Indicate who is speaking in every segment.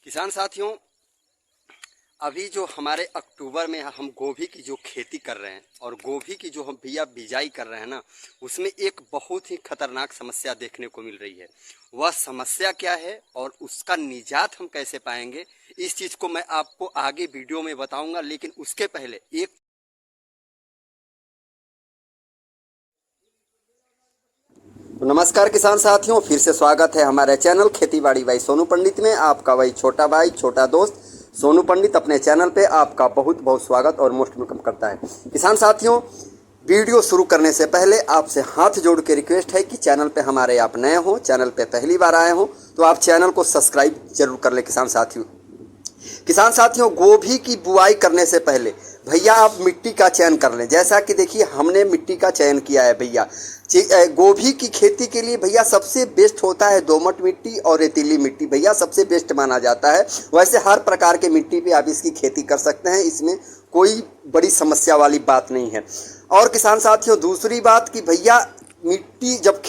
Speaker 1: किसान साथियों, अभी जो हमारे अक्टूबर में हम गोभी की जो खेती कर रहे हैं और गोभी की जो हम बिजाई कर रहे हैं ना, उसमें एक बहुत ही खतरनाक समस्या देखने को मिल रही है। वह समस्या क्या है और उसका निजात हम कैसे पाएंगे, इस चीज़ को मैं आपको आगे वीडियो में बताऊंगा। लेकिन उसके पहले तो नमस्कार किसान साथियों, फिर से स्वागत है हमारे चैनल खेतीबाड़ी बाई सोनू पंडित में। आपका वही छोटा भाई, छोटा दोस्त सोनू पंडित अपने चैनल पे आपका बहुत बहुत स्वागत और मोस्ट वेलकम करता है। किसान साथियों, वीडियो शुरू करने से पहले आपसे हाथ जोड़ के रिक्वेस्ट है कि चैनल पे हमारे आप नए हो, चैनल पे पहली बार आए हो तो आप चैनल को सब्सक्राइब जरूर कर ले। किसान साथियों, गोभी की बुआई करने से पहले भैया आप मिट्टी का चयन कर लें। जैसा कि देखिए, हमने मिट्टी का चयन किया है भैया। गोभी की खेती के लिए भैया सबसे बेस्ट होता है दोमट मिट्टी और रेतीली मिट्टी, भैया सबसे बेस्ट माना जाता है। वैसे हर प्रकार के मिट्टी पे आप इसकी खेती कर सकते हैं, इसमें कोई बड़ी समस्या वाली बात नहीं है। और किसान साथियों, दूसरी बात कि भैया मिट्टी जब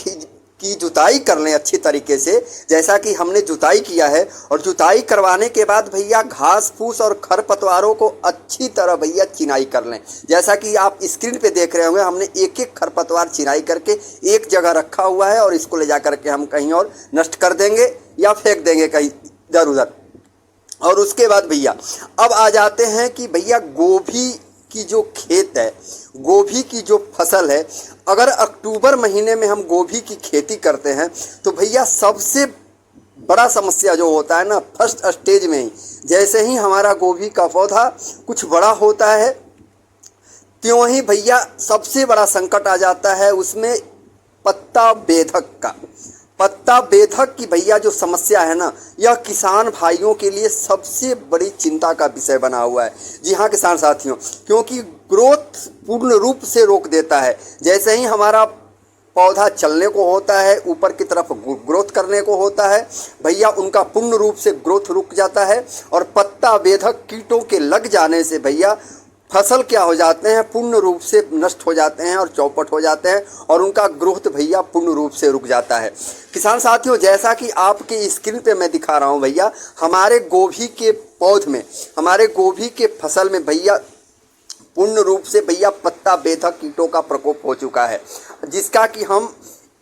Speaker 1: की जुताई कर लें अच्छी तरीके से, जैसा कि हमने जुताई किया है, और जुताई करवाने के बाद भैया घास फूस और खरपतवारों को अच्छी तरह भैया चिनाई कर लें। जैसा कि आप स्क्रीन पे देख रहे होंगे, हमने एक एक खरपतवार चिनाई करके एक जगह रखा हुआ है और इसको ले जा करके हम कहीं और नष्ट कर देंगे या फेंक देंगे कहीं इधर उधर। और उसके बाद भैया अब आ जाते हैं कि भैया गोभी की जो खेत है, गोभी की जो फसल है, अगर अक्टूबर महीने में हम गोभी की खेती करते हैं तो भैया सबसे बड़ा समस्या जो होता है ना, फर्स्ट स्टेज में ही जैसे ही हमारा गोभी का पौधा कुछ बड़ा होता है, त्यों ही भैया सबसे बड़ा संकट आ जाता है उसमें पत्ता बेधक का। पत्ता बेधक की भैया जो समस्या है ना, यह किसान भाइयों के लिए सबसे बड़ी चिंता का विषय बना हुआ है। जी हाँ किसान साथियों, क्योंकि ग्रोथ पूर्ण रूप से रोक देता है। जैसे ही हमारा पौधा चलने को होता है, ऊपर की तरफ ग्रोथ करने को होता है, भैया उनका पूर्ण रूप से ग्रोथ रुक जाता है। और पत्ता बेधक कीटों के लग जाने से भैया फसल क्या हो जाते हैं, पूर्ण रूप से नष्ट हो जाते हैं और चौपट हो जाते हैं और उनका ग्रोथ भैया पूर्ण रूप से रुक जाता है। किसान साथियों, जैसा कि आपके स्क्रीन पे मैं दिखा रहा हूं भैया, हमारे गोभी के पौध में, हमारे गोभी के फसल में भैया पूर्ण रूप से भैया पत्ता बेधक कीटों का प्रकोप हो चुका है, जिसका कि हम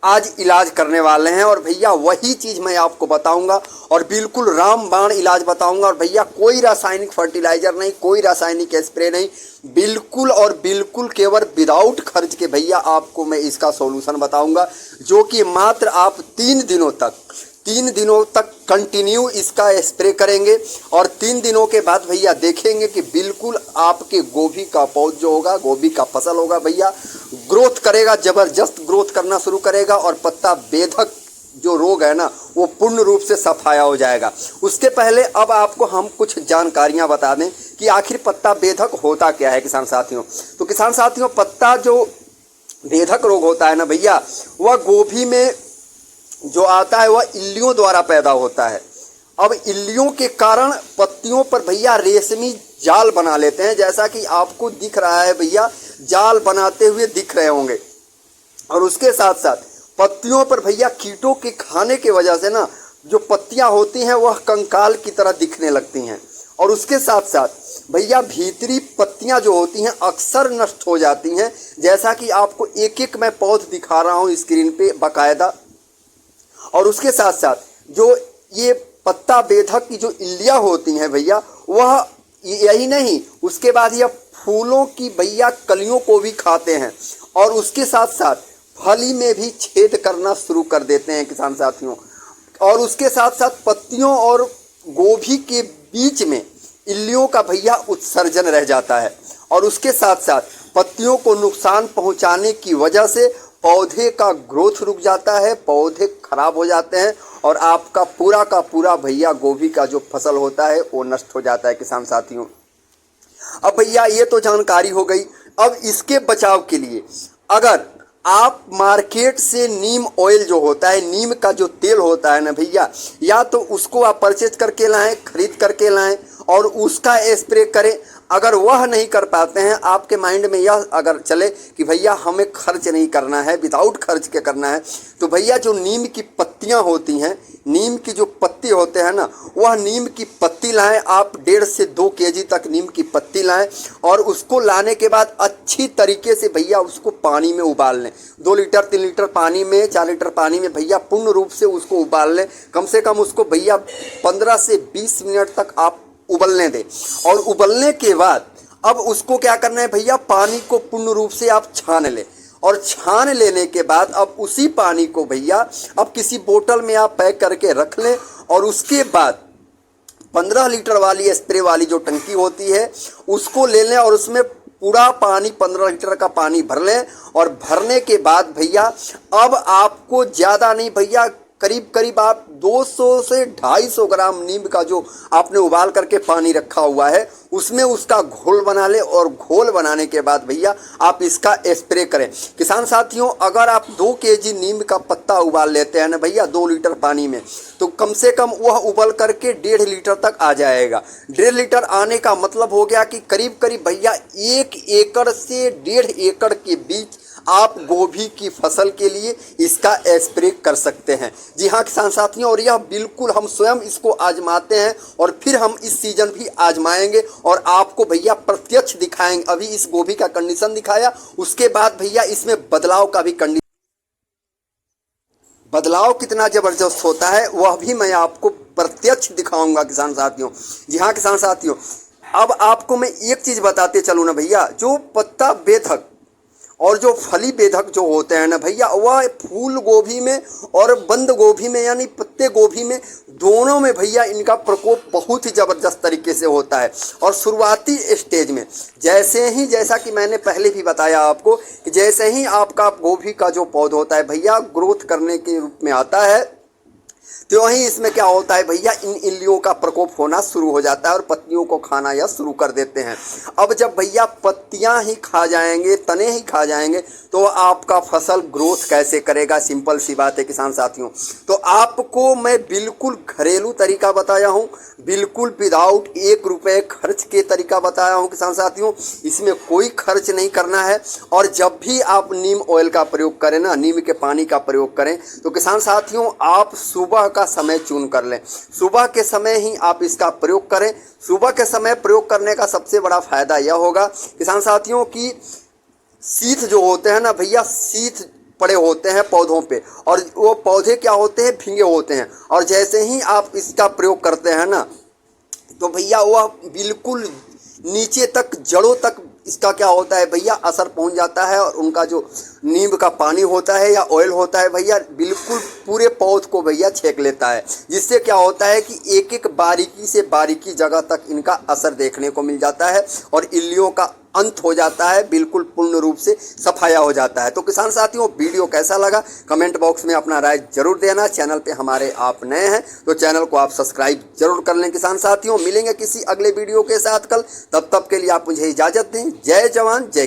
Speaker 1: आज इलाज करने वाले हैं। और भैया वही चीज़ मैं आपको बताऊंगा और बिल्कुल रामबाण इलाज बताऊंगा। और भैया कोई रासायनिक फर्टिलाइजर नहीं, कोई रासायनिक स्प्रे नहीं, बिल्कुल और बिल्कुल केवल विदाउट खर्च के भैया आपको मैं इसका सॉल्यूशन बताऊंगा, जो कि मात्र आप 3 दिनों तक कंटिन्यू इसका स्प्रे करेंगे। और 3 दिनों के बाद भैया देखेंगे कि बिल्कुल आपके गोभी का पौध जो होगा, गोभी का फसल होगा भैया, ग्रोथ करेगा, ज़बरदस्त ग्रोथ करना शुरू करेगा और पत्ता बेधक जो रोग है ना, वो पूर्ण रूप से सफाया हो जाएगा। उसके पहले अब आपको हम कुछ जानकारियां बता दें कि आखिर पत्ता बेधक होता क्या है किसान साथियों। तो किसान साथियों, पत्ता जो बेधक रोग होता है ना भैया, वह गोभी में जो आता है वह इल्लियों द्वारा पैदा होता है। अब इल्लियों के कारण पत्तियों पर भैया रेशमी जाल बना लेते हैं, जैसा कि आपको दिख रहा है भैया, जाल बनाते हुए दिख रहे होंगे। और उसके साथ साथ पत्तियों पर भैया कीटों के खाने की वजह से ना, जो पत्तियां होती हैं वह कंकाल की तरह दिखने लगती हैं। और उसके साथ साथ भैया भीतरी पत्तियां जो होती हैं अक्सर नष्ट हो जाती हैं, जैसा कि आपको एक एक मैं पौध दिखा रहा हूं स्क्रीन पे बाकायदा। और उसके साथ साथ जो ये पत्ता बेधक की जो इल्लियाँ होती हैं भैया, वह यही नहीं, उसके बाद यह फूलों की भैया कलियों को भी खाते हैं और उसके साथ साथ फली में भी छेद करना शुरू कर देते हैं किसान साथियों। और उसके साथ साथ पत्तियों और गोभी के बीच में इल्लियों का भैया उत्सर्जन रह जाता है। और उसके साथ साथ पत्तियों को नुकसान पहुंचाने की वजह से पौधे का ग्रोथ रुक जाता है, पौधे खराब हो जाते हैं और आपका पूरा का पूरा भैया गोभी का जो फसल होता है वो नष्ट हो जाता है किसान साथियों। अब भैया ये तो जानकारी हो गई। अब इसके बचाव के लिए अगर आप मार्केट से नीम ऑयल जो होता है, नीम का जो तेल होता है ना भैया, या तो उसको आप परचेज करके लाएं, खरीद करके लाएं और उसका स्प्रे करें। अगर वह नहीं कर पाते हैं, आपके माइंड में यह अगर चले कि भैया हमें खर्च नहीं करना है, विदाउट खर्च के करना है, तो भैया जो नीम की पत्तियां होती हैं, नीम की जो पत्ती होते हैं ना, वह नीम की पत्ती लाएं आप। 1.5 से 2 केजी तक नीम की पत्ती लाएं और उसको लाने के बाद अच्छी तरीके से भैया उसको पानी में उबाल लें। 2 लीटर 3 लीटर पानी में, 4 लीटर पानी में भैया पूर्ण रूप से उसको उबाल लें। कम से कम उसको भैया 15 से 20 मिनट तक आप उबलने दें। और उबलने के बाद अब उसको क्या करना है भैया, पानी को पूर्ण रूप से आप छान लें। और छान लेने के बाद अब उसी पानी को भैया अब किसी बोतल में आप पैक करके रख लें। और उसके बाद 15 लीटर वाली स्प्रे वाली जो टंकी होती है उसको ले लें और उसमें पूरा पानी 15 लीटर का पानी भर लें। और भरने के बाद भैया अब आपको ज़्यादा नहीं भैया, करीब करीब आप 200 से 250 ग्राम नीम का जो आपने उबाल करके पानी रखा हुआ है उसमें उसका घोल बना ले। और घोल बनाने के बाद भैया आप इसका स्प्रे करें। किसान साथियों, अगर आप 2 केजी नीम का पत्ता उबाल लेते हैं ना भैया 2 लीटर पानी में, तो कम से कम वह उबल करके 1.5 लीटर तक आ जाएगा। 1.5 लीटर आने का मतलब हो गया कि करीब करीब भैया 1 एकड़ से 1.5 एकड़ के बीच आप गोभी की फसल के लिए इसका स्प्रे कर सकते हैं। जी हाँ किसान साथियों, और यह बिल्कुल हम स्वयं इसको आजमाते हैं और फिर हम इस सीजन भी आजमाएंगे और आपको भैया प्रत्यक्ष दिखाएंगे। अभी इस गोभी का कंडीशन दिखाया, उसके बाद भैया इसमें बदलाव का भी कंडीशन, बदलाव कितना ज़बरदस्त होता है वह भी मैं आपको प्रत्यक्ष दिखाऊंगा किसान साथियों। जी हाँ किसान साथियों, अब आपको मैं एक चीज़ बताते चलूँ ना भैया, जो पत्ता बेधक और जो फली बेधक जो होते हैं ना भैया, वह फूल गोभी में और बंद गोभी में यानी पत्ते गोभी में, दोनों में भैया इनका प्रकोप बहुत ही ज़बरदस्त तरीके से होता है। और शुरुआती स्टेज में जैसा कि मैंने पहले भी बताया आपको कि जैसे ही आपका गोभी का जो पौधा होता है भैया ग्रोथ करने के रूप में आता है, तो वहीं इसमें क्या होता है भैया, इन इल्लियों का प्रकोप होना शुरू हो जाता है और पत्तियों को खाना यह शुरू कर देते हैं। अब जब भैया पत्तियां ही खा जाएंगे, तने ही खा जाएंगे, तो आपका फसल ग्रोथ कैसे करेगा? सिंपल सी बात है किसान साथियों। तो आपको मैं बिल्कुल घरेलू तरीका बताया हूँ, बिल्कुल विदाउट 1 रुपये खर्च के तरीका बताया हूँ किसान साथियों। इसमें कोई खर्च नहीं करना है। और जब भी आप नीम ऑयल का प्रयोग करें ना, नीम के पानी का प्रयोग करें, तो किसान साथियों आप सुबह का समय चुन कर लें। सुबह के समय ही आप इसका प्रयोग करें। सुबह के समय प्रयोग करने का सबसे बड़ा फायदा यह होगा किसान साथियों कि शीत जो होते हैं ना भैया, शीत पड़े होते हैं पौधों पे, और वो पौधे क्या होते हैं, भींगे होते हैं। और जैसे ही आप इसका प्रयोग करते हैं ना, तो भैया वह बिल्कुल नीचे तक, जड़ों तक इसका क्या होता है भैया असर पहुंच जाता है। और उनका जो नीम का पानी होता है या ऑयल होता है भैया, बिल्कुल पूरे पौध को भैया छेक लेता है। जिससे क्या होता है कि एक एक बारीकी से बारीकी जगह तक इनका असर देखने को मिल जाता है और इल्लियों का अंत हो जाता है, बिल्कुल पूर्ण रूप से सफाया हो जाता है। तो किसान साथियों, वीडियो कैसा लगा कमेंट बॉक्स में अपना राय जरूर देना। चैनल पे हमारे आप नए हैं तो चैनल को आप सब्सक्राइब जरूर कर लें किसान साथियों। मिलेंगे किसी अगले वीडियो के साथ कल, तब तक के लिए आप मुझे इजाज़त दें। जय जवान जय